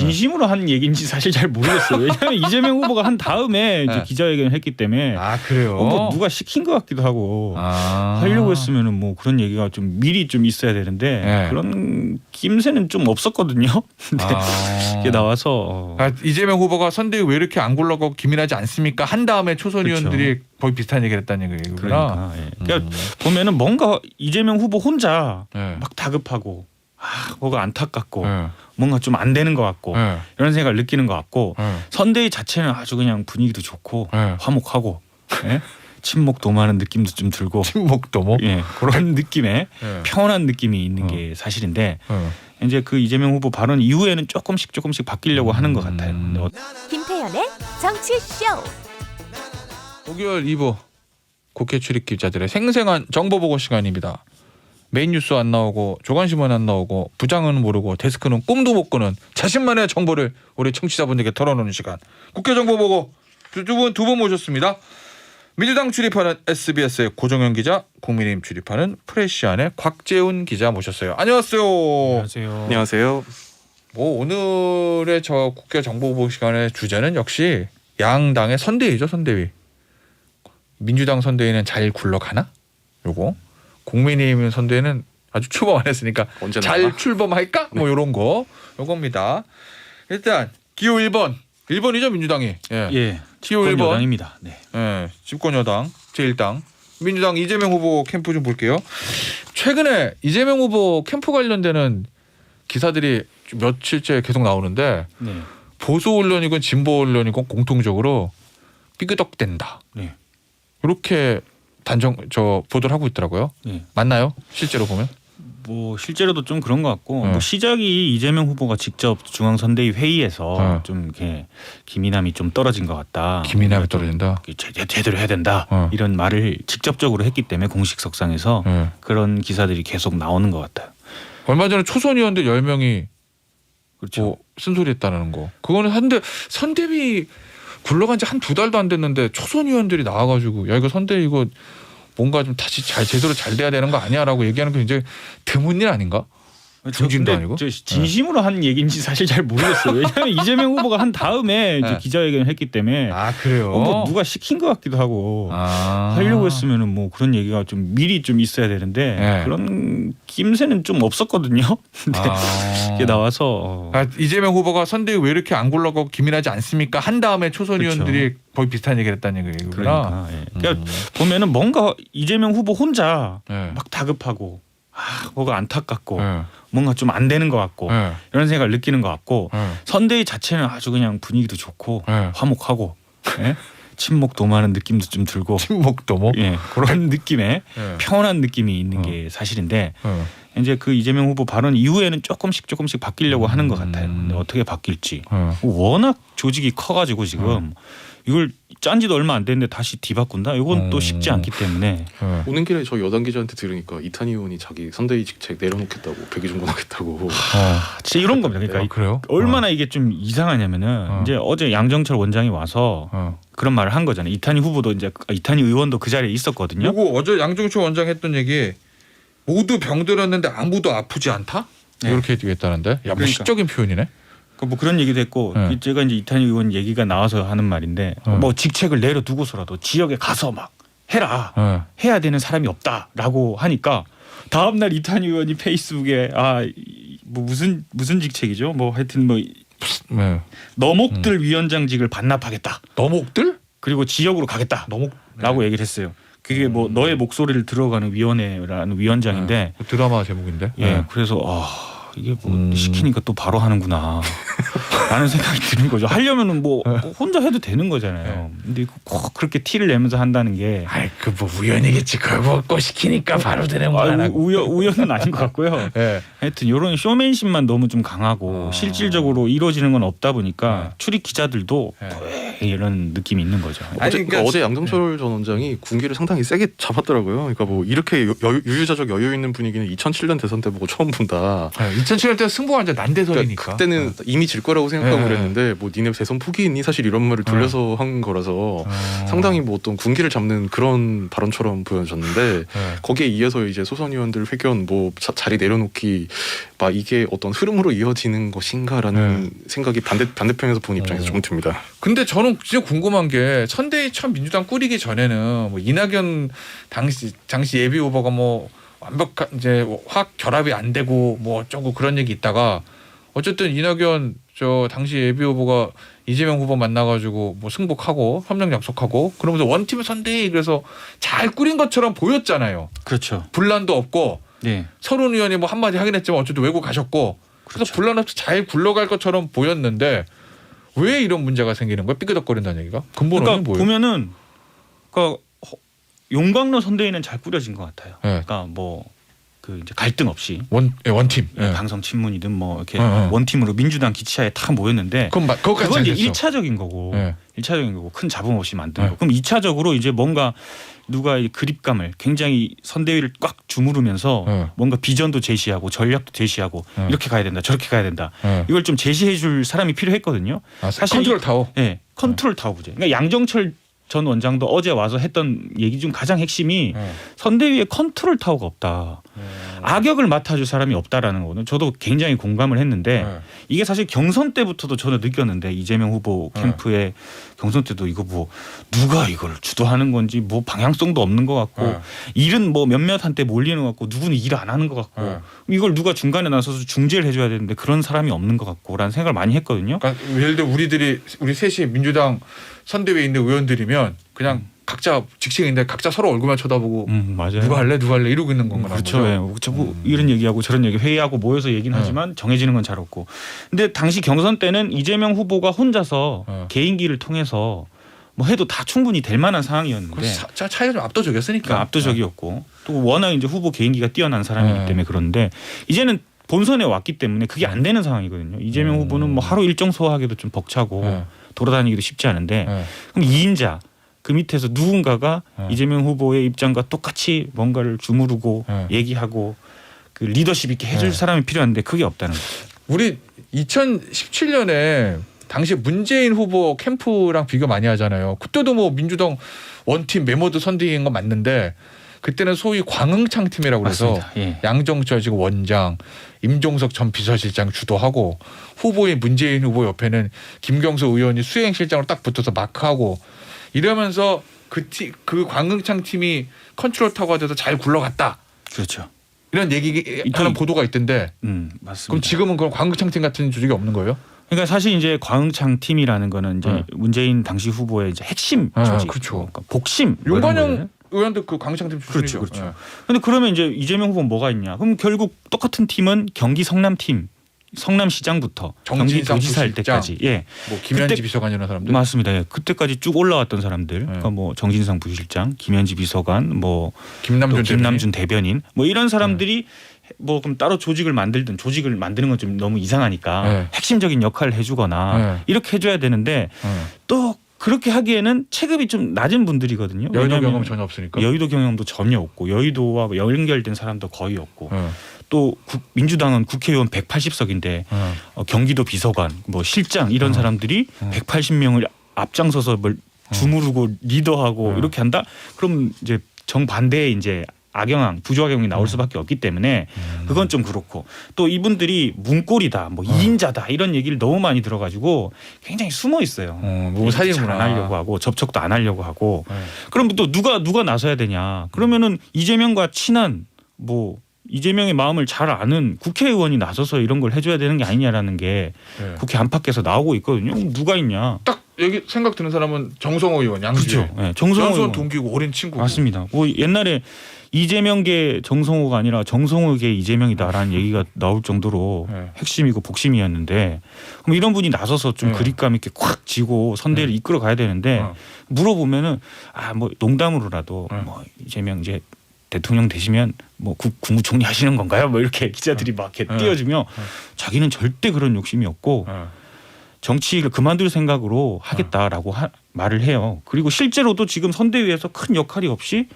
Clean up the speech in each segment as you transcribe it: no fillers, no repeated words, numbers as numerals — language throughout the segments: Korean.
진심으로 한 얘기인지 사실 잘 모르겠어요. 왜냐하면 이재명 후보가 한 다음에 이제 기자회견을 했기 때문에 그래요? 뭐 누가 시킨 것 같기도 하고 하려고 했으면은 뭐 그런 얘기가 좀 미리 좀 있어야 되는데 그런 낌새는 좀 없었거든요. 근데 이게 나와서 이재명 후보가 선대위 왜 이렇게 안 굴러가고 기민하지 않습니까? 한 다음에 초선 의원들이 거의 비슷한 얘기를 했다는 얘기구나. 그러니까, 그러니까 보면은 뭔가 이재명 후보 혼자 막 다급하고 뭐가 안타깝고 뭔가 좀 안 되는 것 같고 이런 생각을 느끼는 것 같고 선대위 자체는 아주 그냥 분위기도 좋고 화목하고 친목 도모하는 느낌도 좀 들고 친목 도모 그런 느낌의 평온한 느낌이 있는 게 사실인데 이제 그 이재명 후보 발언 이후에는 조금씩 바뀌려고 하는 것 같아요. 김태현의 정치쇼. 목요일 2부 국회 출입 기자들의 생생한 정보 보고 시간입니다. 메인 뉴스 안 나오고 조간신문 안 나오고 부장은 모르고 데스크는 꿈도 못 꾸는 자신만의 정보를 우리 청취자분들께 털어놓는 시간. 국회 정보 보고 두 분 모셨습니다. 민주당 출입하는 SBS의 고정현 기자, 국민의힘 출입하는 프레시안의 곽재훈 기자 모셨어요. 안녕하세요. 안녕하세요. 뭐 오늘의 저 국회 정보 보고 시간의 주제는 역시 양당의 선대위죠, 선대위. 민주당 선대위는 잘 굴러가나? 요거. 국민의힘 선대위는 아주 출범 안 했으니까 잘 출범할까? 뭐 이런 거. 요겁니다. 일단 기호 1번. 1번이죠, 민주당이. 기호 1번. 여당입니다. 집권 여당 제1당. 민주당 이재명 후보 캠프 좀 볼게요. 최근에 이재명 후보 캠프 관련되는 기사들이 며칠째 계속 나오는데 보수 언론이건 진보 언론이건 공통적으로 삐그덕댄다. 이렇게 보도를 하고 있더라고요. 맞나요? 실제로 보면? 뭐 실제로도 좀 그런 것 같고 뭐 시작이 이재명 후보가 직접 중앙선대위 회의에서 좀 이렇게 기민함이 좀 떨어진 것 같다. 기민함이 떨어진다. 제대로 해야 된다. 이런 말을 직접적으로 했기 때문에 공식석상에서 그런 기사들이 계속 나오는 것 같아요. 얼마 전에 초선 의원들 10명이 뭐 쓴소리했다는 거. 그거는 한데 선대위 굴러간 지 한 2달도 안 됐는데 초선 의원들이 나와가지고 야 이거 선대위 이거 뭔가 좀 다시 제대로 잘 돼야 되는 거 아니야라고 얘기하는 게 굉장히 드문 일 아닌가? 중진도 아니고. 진심으로 한 얘기인지 사실 잘 모르겠어요. 왜냐하면 이재명 후보가 한 다음에 이제 기자회견을 했기 때문에 그래요? 뭐 누가 시킨 것 같기도 하고 하려고 했으면은 뭐 그런 얘기가 좀 미리 좀 있어야 되는데 그런 낌새는 좀 없었거든요. 근데 이게 나와서 이재명 후보가 선대위 왜 이렇게 안 굴러가고 기민하지 않습니까? 한 다음에 초선 의원들이 거의 비슷한 얘기를 했다는 얘기구나. 그러니까 보면은 뭔가 이재명 후보 혼자 막 다급하고 뭐가 안타깝고 뭔가 좀 안 되는 것 같고 이런 생각을 느끼는 것 같고 선대위 자체는 아주 그냥 분위기도 좋고 화목하고 친목 도모하는 느낌도 좀 들고 친목 도모 그런 느낌의 평온한 느낌이 있는 게 사실인데 이제 그 이재명 후보 발언 이후에는 조금씩 바뀌려고 하는 것 같아요. 근데 어떻게 바뀔지 워낙 조직이 커가지고 지금 이걸 짠 지도 얼마 안 됐는데 다시 뒤바꾼다? 이건 또 쉽지 않기 때문에 오는 길에 저희 여당 기자한테 들으니까 이탄희 의원이 자기 선대위 직책 내려놓겠다고 백의종군하겠다고 진짜 이런 겁니다. 그러니까 그래요? 얼마나 이게 좀 이상하냐면은 이제 어제 양정철 원장이 와서 그런 말을 한 거잖아요. 이탄희 후보도 이제 이탄희 의원도 그 자리에 있었거든요. 그리고 어제 양정철 원장 했던 얘기 모두 병들었는데 아무도 아프지 않다? 이렇게 얘기했다는데 야, 무식적인 표현이네. 뭐 그런 얘기도 했고 제가 이제 이탄희 의원 얘기가 나와서 하는 말인데 뭐 직책을 내려두고서라도 지역에 가서 막 해라 해야 되는 사람이 없다라고 하니까 다음 날 이탄희 의원이 페이스북에 뭐 무슨 직책이죠? 뭐 하여튼 뭐 너목들 위원장직을 반납하겠다. 너목들? 그리고 지역으로 가겠다. 너목라고 얘기를 했어요. 그게 뭐 너의 목소리를 들어가는 위원회라는 위원장인데 드라마 제목인데. 그래서 이게 뭐 시키니까 또 바로 하는구나 라는 생각이 드는 거죠. 하려면은 뭐 혼자 해도 되는 거잖아요. 근데 꼭 그렇게 티를 내면서 한다는 게 그 뭐 우연이겠지. 그걸 먹고 시키니까 바로 되는 거야. 우연은 아닌 것 같고요. 하여튼 이런 쇼맨십만 너무 좀 강하고 실질적으로 이루어지는 건 없다 보니까 출입 기자들도 이런 느낌이 있는 거죠. 어제 양정철 전 원장이 군기를 상당히 세게 잡았더라고요. 그러니까 뭐 이렇게 유유자적 여유 있는 분위기는 2007년 대선 때 보고 처음 본다. 2007년 때 승부가 완전 난대설이니까. 그러니까 그때는 이미 질 거라고 생각하고 그랬는데 뭐 니네 대선 포기 있니? 사실 이런 말을 돌려서 한 거라서 상당히 뭐 어떤 군기를 잡는 그런 발언처럼 보여졌는데 거기에 이어서 이제 소선 의원들 회견 뭐 자리 내려놓기 막 이게 어떤 흐름으로 이어지는 것인가라는 생각이 반대편에서 본 입장에서 좀 듭니다. 근데 저는 진짜 궁금한 게 선대위 처음 민주당 꾸리기 전에는 뭐 이낙연 당시 예비 후보가 뭐 완벽한 이제 확 결합이 안 되고 뭐 어쩌고 그런 얘기 있다가 어쨌든 이낙연 저 당시 예비 후보가 이재명 후보 만나가지고 뭐 승복하고 협력 약속하고 그러면서 원팀 선대위 그래서 잘 꾸린 것처럼 보였잖아요. 그렇죠. 분란도 없고 네. 서른 의원이 뭐 한마디 하긴 했지만 어쨌든 외국 가셨고 그래서 그렇죠. 분란 없이 잘 굴러갈 것처럼 보였는데 왜 이런 문제가 생기는 거야? 삐끄덕거린다는 얘기가? 근본은 그러니까 뭐예요? 보면은 그러니까 용광로 선대위는 잘 꾸려진 것 같아요. 네. 그러니까 뭐 그 이제 갈등 없이 원팀. 네. 방송 친문이든 뭐 이렇게 네. 원팀으로 민주당 기치하에 다 모였는데 그건 이제 1차적인 거고 네. 1차적인 거고 큰 잡음 없이 만든 거. 그럼 2차적으로 이제 뭔가 누가 이 그립감을 굉장히 선대위를 꽉 주무르면서 뭔가 비전도 제시하고 전략도 제시하고 이렇게 가야 된다 저렇게 가야 된다 이걸 좀 제시해 줄 사람이 필요했거든요. 사실 컨트롤 타워. 네, 컨트롤 타워 부재. 그러니까 양정철 전 원장도 어제 와서 했던 얘기 중 가장 핵심이 선대위에 컨트롤 타워가 없다. 악역을 맡아줄 사람이 없다라는 거는 저도 굉장히 공감을 했는데 이게 사실 경선 때부터도 저는 느꼈는데 이재명 후보 캠프의 경선 때도 이거 뭐 누가 이걸 주도하는 건지 뭐 방향성도 없는 것 같고 일은 뭐 몇몇한테 몰리는 것 같고 누구는 일 안 하는 것 같고 이걸 누가 중간에 나서서 중재를 해줘야 되는데 그런 사람이 없는 것 같고라는 생각을 많이 했거든요. 그러니까 예를 들어 우리 셋이 민주당 선대위에 있는 의원들이면 그냥 각자 직책인데 각자 서로 얼굴만 쳐다보고 맞아요. 누가 할래 이러고 있는 건가 그렇죠. 예. 뭐 이런 얘기하고 저런 얘기 회의하고 모여서 얘기는 하지만 정해지는 건 잘 없고. 근데 당시 경선 때는 이재명 후보가 혼자서 개인기를 통해서 뭐 해도 다 충분히 될 만한 상황이었는데 차이가 좀 압도적이었으니까. 그러니까 압도적이었고 또 워낙 이제 후보 개인기가 뛰어난 사람이기 때문에 그런데 이제는 본선에 왔기 때문에 그게 안 되는 상황이거든요. 이재명 후보는 뭐 하루 일정 소화하기도 좀 벅차고 돌아다니기도 쉽지 않은데 그럼 2인자 그 밑에서 누군가가 이재명 후보의 입장과 똑같이 뭔가를 주무르고 얘기하고 그 리더십 있게 해줄 사람이 필요한데 그게 없다는 거죠. 우리 2017년에 당시 문재인 후보 캠프랑 비교 많이 하잖아요. 그때도 뭐 민주당 원팀 메모드 선대위인 건 맞는데 그때는 소위 광흥창 팀이라고 그래서 양정철 지금 원장, 임종석 전 비서실장 주도하고 후보인 문재인 후보 옆에는 김경수 의원이 수행실장으로 딱 붙어서 마크하고 이러면서 그 광흥창 팀이 컨트롤 타워가 돼서 잘 굴러갔다. 그렇죠. 이런 얘기하는 보도가 있던데. 맞습니다. 그럼 지금은 그런 광흥창 팀 같은 조직이 없는 거예요? 그러니까 사실 이제 광흥창 팀이라는 거는 이제 문재인 당시 후보의 이제 핵심 조직, 그렇죠. 그러니까 복심. 윤관영 의원도 그 광흥창 팀 출신이죠. 그렇죠. 그런데 그러면 이제 이재명 후보는 뭐가 있냐? 그럼 결국 똑같은 팀은 경기 성남 팀. 성남시장부터 경기도지사 할 때까지 뭐 김현지 비서관 이런 사람들 맞습니다. 그때까지 쭉 올라왔던 사람들 그러니까 뭐 정진상 부실장, 김현지 비서관, 뭐 김남준 대변인 뭐 이런 사람들이 뭐 그럼 따로 조직을 만들든 조직을 만드는 건 좀 너무 이상하니까 핵심적인 역할을 해주거나 이렇게 해줘야 되는데 또 그렇게 하기에는 체급이 좀 낮은 분들이거든요. 여의도 경험 전혀 없으니까. 여의도 경험도 전혀 없고 여의도와 연결된 사람도 거의 없고 또 민주당은 국회의원 180석인데 경기도 비서관, 뭐 실장 이런 사람들이 180명을 앞장서서 뭘 주무르고 리더하고 이렇게 한다? 그럼 이제 정반대의 이제 악영향, 부조악영이 나올 수밖에 없기 때문에 그건 좀 그렇고 또 이분들이 문골이다, 뭐 2인자다 이런 얘기를 너무 많이 들어가지고 굉장히 숨어 있어요. 뭐 사이구나 안 하려고 하고 접촉도 안 하려고 하고 그럼 또 누가 나서야 되냐? 그러면은 이재명과 친한 뭐 이재명의 마음을 잘 아는 국회의원이 나서서 이런 걸 해줘야 되는 게 아니냐라는 게 국회 안팎에서 나오고 있거든요. 누가 있냐? 딱 여기 생각 드는 사람은 정성호 의원, 양주에. 그렇죠. 네, 정성호 의원 동기고 오랜 친구고. 맞습니다. 뭐 옛날에 이재명계 정성호가 아니라 정성호계 이재명이다라는 얘기가 나올 정도로 핵심이고 복심이었는데 그럼 이런 분이 나서서 좀 그립감 있게 콱 쥐고 선대를 이끌어 가야 되는데 물어보면은 뭐 농담으로라도 뭐 이재명 이제 대통령 되시면 뭐 국무총리 하시는 건가요? 뭐 이렇게 기자들이 막 이렇게 띄워주며 자기는 절대 그런 욕심이 없고 정치를 그만둘 생각으로 하겠다라고 말을 해요. 그리고 실제로도 지금 선대위에서 큰 역할이 없이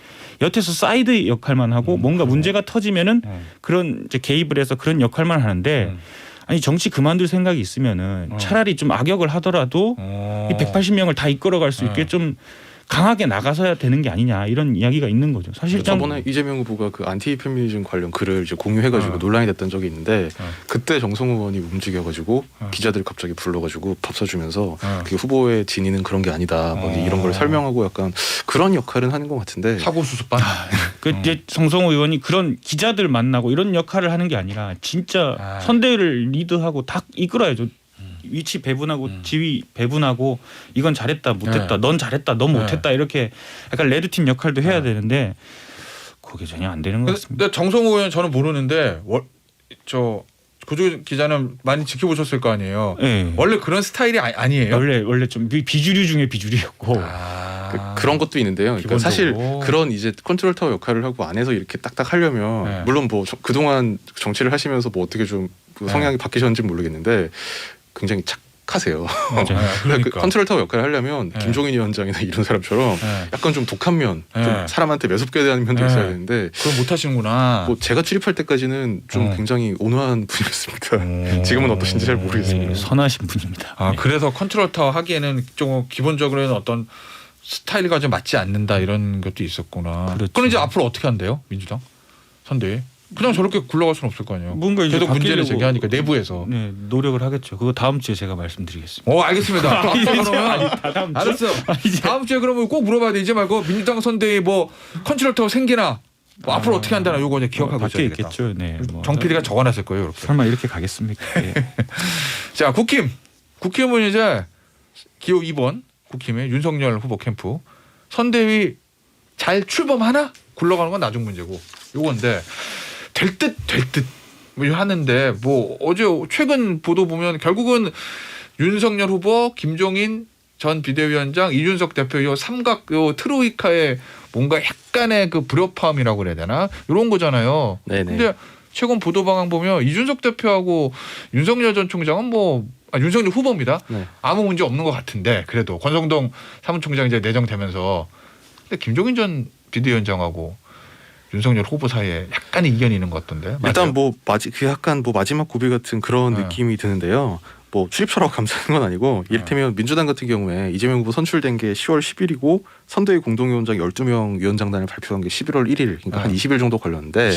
여태서 사이드 역할만 하고 뭔가 문제가 터지면은 그런 이제 개입을 해서 그런 역할만 하는데 아니 정치 그만둘 생각이 있으면은 차라리 좀 악역을 하더라도 이 180명을 다 이끌어갈 수 있게 좀 강하게 나가서야 되는 게 아니냐 이런 이야기가 있는 거죠. 사실상 저번에 이재명 후보가 그 안티 페미니즘 관련 글을 이제 공유해가지고 논란이 됐던 적이 있는데 그때 정성호 의원이 움직여가지고 기자들 갑자기 불러가지고 밥 사주면서 그 후보의 진위는 그런 게 아니다 뭐 이런 걸 설명하고 약간 그런 역할은 하는 것 같은데 사고 수습반. 그 이제 정성호 의원이 그런 기자들 만나고 이런 역할을 하는 게 아니라 진짜 선대위를 리드하고 다 이끌어야죠. 위치 배분하고 지위 배분하고 이건 잘했다 못했다 넌 잘했다 넌 못했다 이렇게 약간 레드팀 역할도 해야 되는데 그게 전혀 안 되는 것 같습니다. 근데 정성호 의원 저는 모르는데 저 고조 기자는 많이 지켜보셨을 거 아니에요. 네. 원래 그런 스타일이 아니에요. 원래 좀 비주류 중에 비주류였고 그런 것도 있는데요. 그러니까 사실 그런 이제 컨트롤 타워 역할을 하고 안에서 이렇게 딱딱 하려면 물론 뭐 그동안 정치를 하시면서 뭐 어떻게 좀 성향이 바뀌셨는지 모르겠는데 굉장히 착하세요. 그러니까. 그 컨트롤 타워 역할을 하려면 김종인 위원장이나 이런 사람처럼 약간 좀 독한 면, 좀 사람한테 매섭게 대하는 면도 있어야 되는데 그걸 못 하시는구나. 뭐 제가 출입할 때까지는 좀 굉장히 온화한 분이었습니다. 지금은 어떠신지 잘 모르겠습니다. 선하신 분입니다. 아 그래서 컨트롤 타워 하기에는 좀 기본적으로는 어떤 스타일과 좀 맞지 않는다 이런 것도 있었구나. 그렇죠. 그럼 이제 앞으로 어떻게 한대요, 민주당 선대위? 그냥 저렇게 굴러갈 수는 없을 거 아니에요. 뭔가 이제 계속 문제를 바뀌려고, 제기하니까 내부에서. 네, 노력을 하겠죠. 그거 다음 주에 제가 말씀드리겠습니다. 알겠습니다. 그러면 다음 주? 알았어. 다음 주에 그러면 꼭 물어봐야 돼. 이제 말고 민주당 선대위 뭐 컨트롤 타워 생기나 뭐 앞으로 어떻게 한다나 요거 이제 기억하고 있어야 되겠다. 있겠죠. 네. 뭐. 정 PD가 적어놨을 거예요. 이렇게. 설마 이렇게 가겠습니까? 예. 자 국힘은 이제 기호 2번 국힘의 윤석열 후보 캠프 선대위 잘 출범하나 굴러가는 건 나중 문제고 요건데 될 듯 뭐 하는데 뭐 어제 최근 보도 보면 결국은 윤석열 후보, 김종인 전 비대위원장, 이준석 대표 요 삼각 요 트로이카의 뭔가 약간의 그 불협화음이라고 그래야 되나 이런 거잖아요. 네네. 근데 최근 보도 방안 보면 이준석 대표하고 윤석열 전 총장은 윤석열 후보입니다. 네. 아무 문제 없는 것 같은데 그래도 권성동 사무총장 이제 내정되면서 근데 김종인 전 비대위원장하고 윤석열 후보 사이에 약간의 이견이 있는 것 같던데. 일단 그 약간 마지막 고비 같은 그런 느낌이 드는데요. 뭐 출입처라고 감사하는 건 아니고 이를테면 민주당 같은 경우에 이재명 후보 선출된 게 10월 10일이고 선대위 공동위원장 12명 위원장단을 발표한 게 11월 1일 그러니까 한 20일 정도 걸렸는데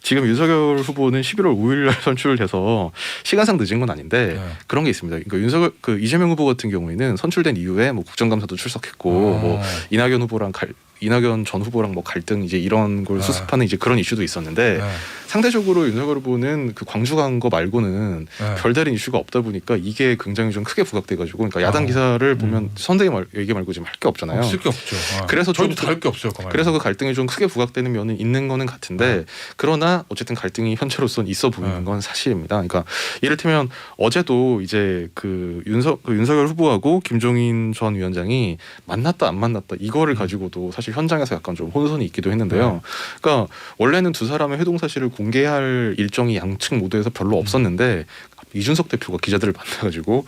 지금 윤석열 후보는 11월 5일 날 선출돼서 시간상 늦은 건 아닌데 그런 게 있습니다. 그러니까 이재명 후보 같은 경우에는 선출된 이후에 뭐 국정감사도 출석했고 뭐 이낙연 전 후보랑 뭐 갈등 이제 이런 걸 수습하는 이제 그런 이슈도 있었는데 상대적으로 윤석열 후보는 그 광주 간 거 말고는 별다른 이슈가 없다 보니까 이게 굉장히 좀 크게 부각돼가지고 그러니까 야당 기사를 보면 선대위 얘기 말고 지금 할 게 없잖아요. 쓸 게 없죠. 그래서 저희도 다를 게 없어요. 그래서 그 갈등이 좀 크게 부각되는 면은 있는 거는 같은데 그러나 어쨌든 갈등이 현재로서는 있어 보이는 건 사실입니다. 그러니까 이를테면 어제도 이제 그 윤석열 후보하고 김종인 전 위원장이 만났다 안 만났다 이거를 가지고도 사실 현장에서 약간 좀 혼선이 있기도 했는데요. 그러니까 원래는 두 사람의 회동 사실을 공개할 일정이 양측 모두에서 별로 없었는데 이준석 대표가 기자들을 만나가지고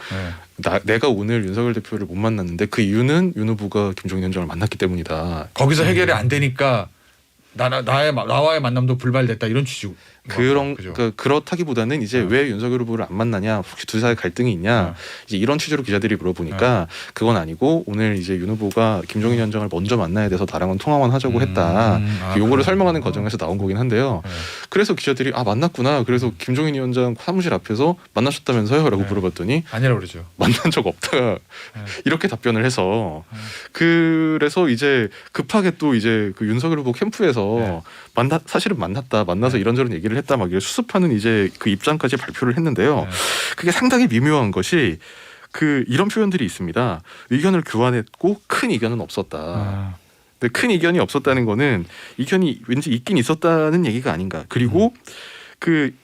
내가 오늘 윤석열 대표를 못 만났는데 그 이유는 윤 후보가 김종인 위원장을 만났기 때문이다. 거기서 해결이 안 되니까 나와의 만남도 불발됐다 이런 취지고. 그렇다기보다는 이제 왜 윤석열 후보를 안 만나냐 혹시 두 사이 갈등이 있냐 이제 이런 취지로 기자들이 물어보니까 그건 아니고 오늘 이제 윤 후보가 김종인 위원장을 먼저 만나야 돼서 나랑은 통화만 하자고 했다. 요거를 설명하는 과정에서 나온 거긴 한데요. 그래서 기자들이 만났구나. 그래서 김종인 위원장 사무실 앞에서 만나셨다면서요?라고 물어봤더니 아니라고 그러죠. 만난 적 없다. 이렇게 답변을 해서 그래서 이제 급하게 또 이제 그 윤석열 후보 캠프에서 사실은 만나서 이런저런 얘기를 했다 막 이렇게 수습하는 이제 그 입장까지 발표를 했는데요. 그게 상당히 미묘한 것이 이런 표현들이 있습니다. 의견을 교환했고 큰 이견은 없었다. 근데 큰 이견이 없었다는 거는 이견이 왠지 있긴 있었다는 얘기가 아닌가. 그리고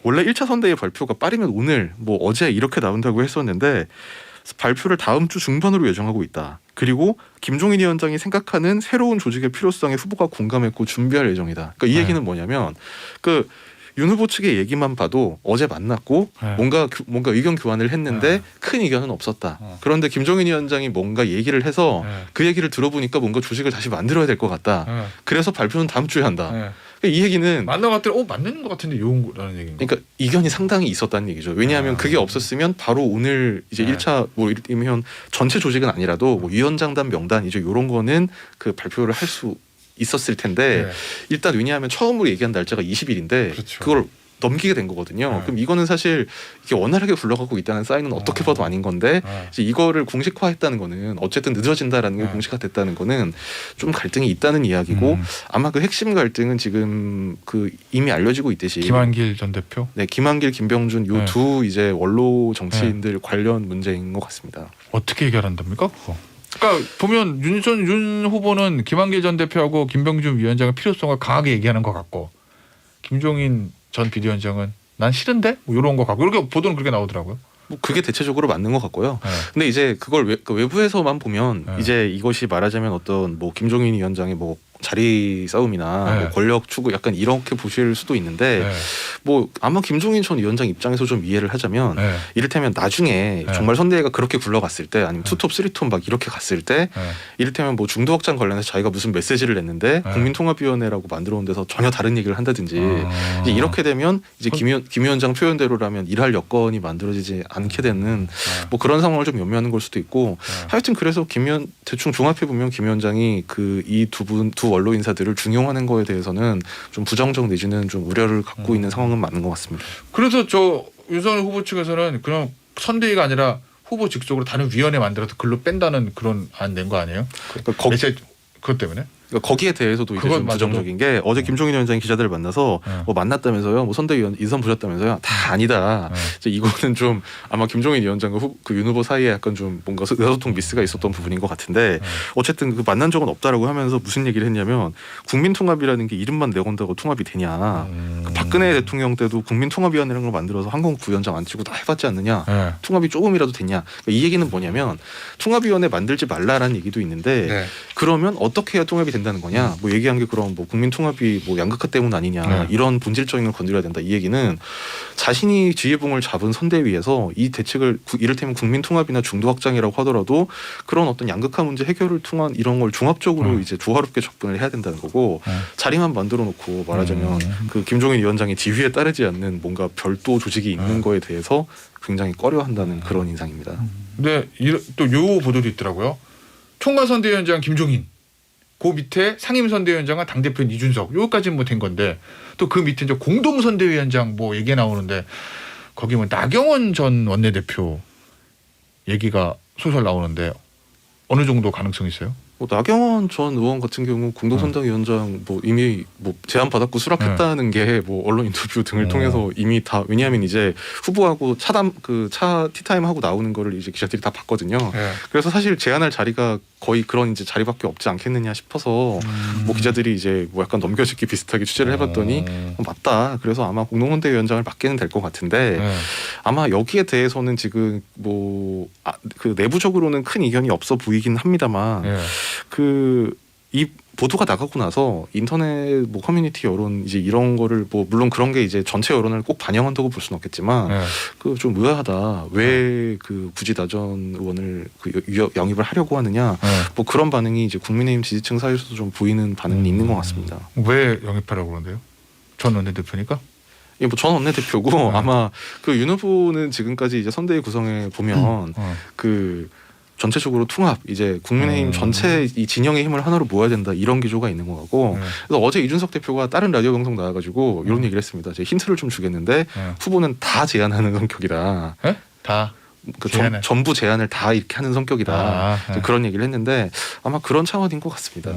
원래 1차 선대위 발표가 빠르면 오늘 뭐 어제 이렇게 나온다고 했었는데 발표를 다음 주 중반으로 예정하고 있다. 그리고 김종인 위원장이 생각하는 새로운 조직의 필요성에 후보가 공감했고 준비할 예정이다. 그러니까 이 얘기는 뭐냐면 윤 후보 측의 얘기만 봐도 어제 만났고 네. 뭔가 의견 교환을 했는데 네. 큰 의견은 없었다. 그런데 김종인 위원장이 뭔가 얘기를 해서 네. 그 얘기를 들어보니까 뭔가 조직을 다시 만들어야 될 것 같다. 네. 그래서 발표는 다음 주에 한다. 네. 이 얘기는 맞는 것 같더니 맞는 것 같은데 요런 거라는 얘기인가? 그러니까 이견이 상당히 있었다는 얘기죠. 왜냐하면 그게 없었으면 바로 오늘 이제 네. 1차 뭐 이르면 전체 조직은 아니라도 뭐 위원장단 명단 이제 요런 거는 그 발표를 할 수 있었을 텐데 네. 일단 왜냐하면 처음으로 얘기한 날짜가 20일인데 그렇죠. 그걸 넘기게 된 거거든요. 네. 그럼 이거는 사실 이게 원활하게 굴러가고 있다는 사인은 어떻게 봐도 아닌 건데 네. 이제 이거를 공식화했다는 거는 어쨌든 늦어진다라는 게 네. 공식화 됐다는 거는 좀 갈등이 있다는 이야기고 아마 그 핵심 갈등은 지금 그 이미 알려지고 있듯이 김한길 전 대표. 네, 김한길, 김병준 요 네. 두 이제 원로 정치인들 관련 문제인 것 같습니다. 어떻게 해결한답니까 그거? 그러니까 보면 윤 후보는 김한길 전 대표하고 김병준 위원장의 필요성을 강하게 얘기하는 것 같고 김종인 전 비대위원장은 난 싫은데 뭐 이런 거 같고 이렇게 보도는 그렇게 나오더라고요. 뭐 그게 대체적으로 맞는 것 같고요. 네. 근데 이제 그걸 그 외부에서만 보면 네. 이제 이것이 말하자면 어떤 뭐 김종인 위원장의 뭐 자리 싸움이나 네. 뭐 권력 추구 약간 이렇게 보실 수도 있는데 네. 뭐 아마 김종인 전 위원장 입장에서 좀 이해를 하자면 네. 이를테면 나중에 네. 정말 선대위가 그렇게 굴러갔을 때 아니면 투톱 쓰리톱 막 이렇게 갔을 때 네. 이를테면 뭐 중도 확장 관련해서 자기가 무슨 메시지를 냈는데 네. 국민통합위원회라고 만들어 온 데서 전혀 다른 얘기를 한다든지 이제 이렇게 되면 이제 김 위원장 표현대로라면 일할 여건이 만들어지지 않게 되는 뭐 그런 상황을 좀 염려하는 걸 수도 있고 하여튼 그래서 대충 종합해 보면 김 위원장이 그 이 두 원로 인사들을 중용하는 거에 대해서는 좀 부정적 내지는 좀 우려를 갖고 있는 상황은 맞는 것 같습니다. 그래서 저 윤석열 후보 측에서는 그냥 선대위가 아니라 후보 직속으로 다른 위원회 만들어서 글로 뺀다는 그런 안 낸 거 아니에요? 그러니까 메시지 그것 때문에? 그러니까 거기에 대해서도 이제 그건 좀 맞아도. 부정적인 게 어제 김종인 위원장이 기자들을 만나서 네. 뭐 만났다면서요, 뭐 선대위원 인선 보셨다면서요, 다 아니다. 네. 이제 이거는 좀 아마 김종인 위원장과 그 윤 후보 사이에 약간 좀 뭔가 의사소통 미스가 있었던 부분인 것 같은데 어쨌든 그 만난 적은 없다라고 하면서 무슨 얘기를 했냐면 국민통합이라는 게 이름만 내건다고 통합이 되냐? 그 박근혜 대통령 때도 국민통합위원회라는 걸 만들어서 한국 부위원장 안 치고 다 해봤지 않느냐? 네. 통합이 조금이라도 됐냐? 그러니까 이 얘기는 뭐냐면 통합위원회 만들지 말라라는 얘기도 있는데 네. 그러면 어떻게 해야 통합이 된다는 거냐? 뭐 얘기한 게 그럼 뭐 국민통합이 뭐 양극화 때문 아니냐? 네. 이런 본질적인 걸 건드려야 된다. 이 얘기는 자신이 지휘봉을 잡은 선대위에서 이 대책을 이를테면 국민통합이나 중도 확장이라고 하더라도 그런 어떤 양극화 문제 해결을 통한 이런 걸 종합적으로 이제 조화롭게 접근을 해야 된다는 거고 자리만 만들어 놓고 말하자면 그 김종인 위원장의 지휘에 따르지 않는 뭔가 별도 조직이 있는 거에 대해서 굉장히 꺼려한다는 그런 인상입니다. 근데 또 요 보도도 있더라고요. 총괄선대위원장 김종인, 그 밑에 상임선대위원장은 당대표인 이준석, 요까지는 뭐 된 건데 또 그 밑에 이제 공동선대위원장 뭐 얘기 나오는데 거기 뭐 나경원 전 원내대표 얘기가 소설 나오는데 어느 정도 가능성이 있어요? 뭐 나경원 전 의원 같은 경우 공동선대위원장 뭐 이미 뭐 제안 받았고 수락했다는 게 뭐 언론 인터뷰 등을 통해서 이미 다 왜냐하면 이제 후보하고 차 티타임 하고 나오는 거를 이제 기자들이 다 봤거든요. 네. 그래서 사실 제안할 자리가 거의 그런 이제 자리밖에 없지 않겠느냐 싶어서 뭐 기자들이 이제 뭐 약간 넘겨짓기 비슷하게 취재를 해봤더니 맞다. 그래서 아마 공동선대위원장을 맡기는 될 것 같은데 네. 아마 여기에 대해서는 지금 뭐 그 내부적으로는 큰 이견이 없어 보이긴 합니다만 네. 그 이 보도가 나가고 나서 인터넷 뭐 커뮤니티 여론 이제 이런 거를 뭐 물론 그런 게 이제 전체 여론을 꼭 반영한다고 볼 수는 없겠지만 네. 그 좀 의아하다. 왜 그 굳이 나 전 의원을 그 영입을 하려고 하느냐. 네. 뭐 그런 반응이 이제 국민의힘 지지층 사이에서도 좀 보이는 반응이 있는 것 같습니다. 왜 영입하라고 그러는데요? 전 원내대표니까? 이 뭐 전 원내대표고 네. 아마 그 윤 후보는 지금까지 이제 선대위 구성에 보면 그 전체적으로 통합 이제 국민의힘 전체 이 진영의 힘을 하나로 모아야 된다 이런 기조가 있는 것 같고 그래서 어제 이준석 대표가 다른 라디오 방송 나와가지고 이런 얘기를 했습니다. 제가 힌트를 좀 주겠는데 후보는 다 제안하는 성격이다. 네? 다 그 제안을. 전부 제안을 다 이렇게 하는 성격이다. 네. 그런 얘기를 했는데 아마 그런 차원인 것 같습니다.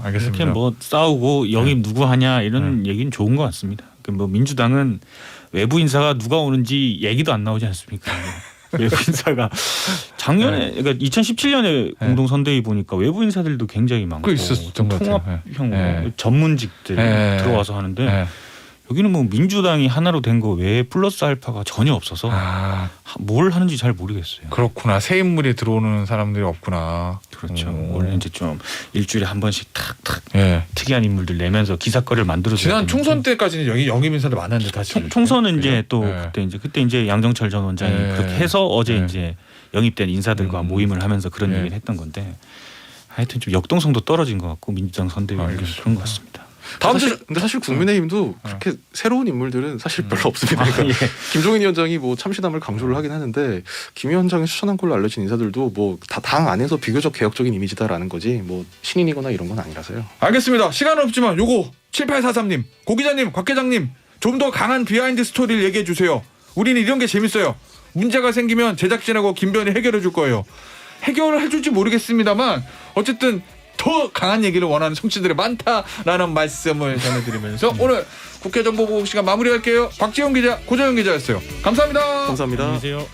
알겠습니다. 이렇게 뭐 싸우고 영입 누구 하냐 이런 얘기는 좋은 것 같습니다. 그 뭐 민주당은 외부 인사가 누가 오는지 얘기도 안 나오지 않습니까? 외부 인사가 작년에 그러니까 2017년에 공동 선대위 보니까 외부 인사들도 굉장히 많고 그 있었던 것 같아요. 통합형 네. 전문직들 네. 들어와서 하는데 여기는 뭐 민주당이 하나로 된 거 외에 플러스 알파가 전혀 없어서 뭘 하는지 잘 모르겠어요. 그렇구나. 새 인물이 들어오는 사람들이 없구나. 그렇죠. 원래 이제 좀 일주일에 한 번씩 탁탁 예. 특이한 인물들 내면서 기사거리를 만들어서 지난 총선 때까지는 여기 영입 인사들 많았는데 다시 총선은 이제 또 예. 그때 이제 양정철 전 원장이 예. 그렇게 해서 어제 예. 이제 영입된 인사들과 모임을 하면서 그런 예. 얘기를 했던 건데 하여튼 좀 역동성도 떨어진 것 같고 민주당 선대위는 그런 것 같습니다. 근데 사실 국민의힘도 그렇게 새로운 인물들은 사실 별로 없습니다. 그러니까 예. 김종인 위원장이 뭐 참신함을 강조를 하긴 하는데 김 위원장이 추천한 걸로 알려진 인사들도 뭐 다 당 안에서 비교적 개혁적인 이미지다라는 거지 뭐 신인이거나 이런 건 아니라서요. 알겠습니다. 시간은 없지만 요거 7843님, 고 기자님, 곽 계장님 좀 더 강한 비하인드 스토리를 얘기해 주세요. 우리는 이런 게 재밌어요. 문제가 생기면 제작진하고 김변이 해결해 줄 거예요. 해결을 해줄지 모르겠습니다만 어쨌든 더 강한 얘기를 원하는 청취들이 많다라는 말씀을 전해드리면서 오늘 국회 정보보고 시간 마무리할게요. 박지원 기자, 고정현 기자였어요. 감사합니다. 감사합니다. 안녕히 계세요.